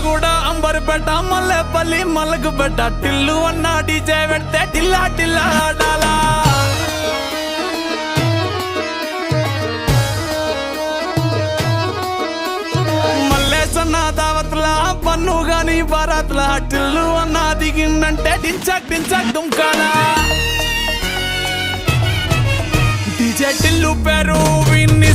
మిర్యాలగూడ అంబర్పేట మల్లెపల్లి మలకపేట టిల్లు అన్న డీజే పెడితే టిల్లా టిల్లా ఆడాలా మల్లేసన్న దావత్ల పన్ను గాని బారాత్ల టిల్లు అన్న దిగిందంటే డించక్ డించక్ దుంకాలా డీజే టిల్లు పేరు విన్ని